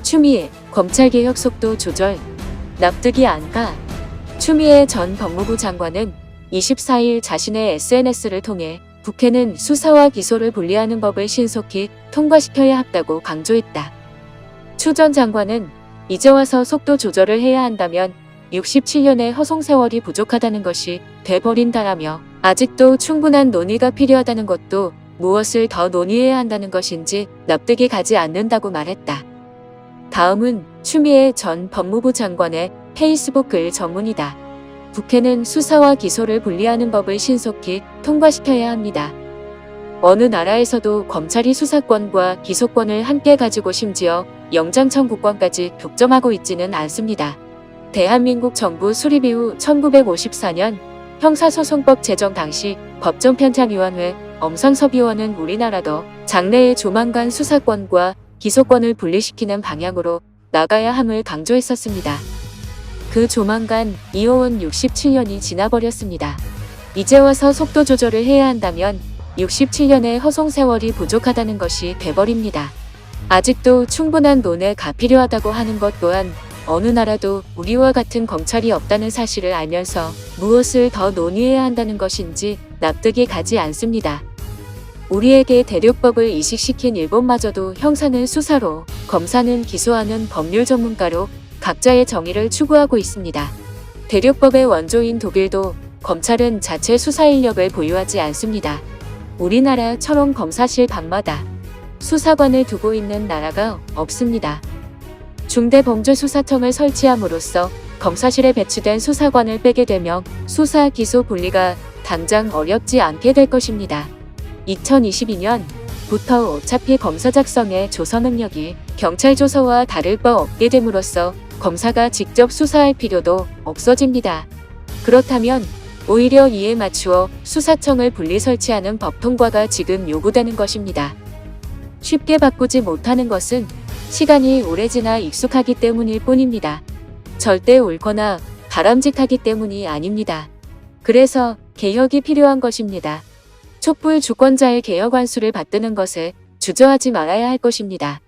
추미애, 검찰개혁 속도 조절. 납득이 안 가. 추미애 전 법무부 장관은 24일 자신의 SNS를 통해 국회는 수사와 기소를 분리하는 법을 신속히 통과시켜야 한다고 강조했다. 추 전 장관은 이제 와서 속도 조절을 해야 한다면 67년의 허송 세월이 부족하다는 것이 돼버린다라며 아직도 충분한 논의가 필요하다는 것도 무엇을 더 논의해야 한다는 것인지 납득이 가지 않는다고 말했다. 다음은 추미애 전 법무부 장관의 페이스북 글 전문이다. 국회는 수사와 기소를 분리하는 법을 신속히 통과시켜야 합니다. 어느 나라에서도 검찰이 수사권과 기소권을 함께 가지고 심지어 영장 청구권까지 독점하고 있지는 않습니다. 대한민국 정부 수립 이후 1954년 형사소송법 제정 당시 법정편찬위원회 엄상섭 의원은 우리나라도 장래에 조만간 수사권과 기소권을 분리시키는 방향으로 나가야 함을 강조했었습니다. 그 조만간 이어온 67년이 지나버렸습니다. 이제 와서 속도 조절을 해야 한다면 67년의 허송 세월이 부족하다는 것이 돼버립니다. 아직도 충분한 논의가 필요하다고 하는 것 또한 어느 나라도 우리와 같은 검찰이 없다는 사실을 알면서 무엇을 더 논의해야 한다는 것인지 납득이 가지 않습니다. 우리에게 대륙법을 이식시킨 일본마저도 형사는 수사로, 검사는 기소하는 법률 전문가로 각자의 정의를 추구하고 있습니다. 대륙법의 원조인 독일도 검찰은 자체 수사 인력을 보유하지 않습니다. 우리나라처럼 검사실 방마다 수사관을 두고 있는 나라가 없습니다. 중대범죄수사청을 설치함으로써 검사실에 배치된 수사관을 빼게 되면 수사 기소 분리가 당장 어렵지 않게 될 것입니다. 2022년부터 어차피 검사 작성의 조서 능력이 경찰 조서와 다를 바 없게 됨으로써 검사가 직접 수사할 필요도 없어집니다. 그렇다면 오히려 이에 맞추어 수사청을 분리 설치하는 법 통과가 지금 요구되는 것입니다. 쉽게 바꾸지 못하는 것은 시간이 오래 지나 익숙하기 때문일 뿐입니다. 절대 옳거나 바람직하기 때문이 아닙니다. 그래서 개혁이 필요한 것입니다. 촛불 주권자의 개혁 안수를 받드는 것에 주저하지 말아야 할 것입니다.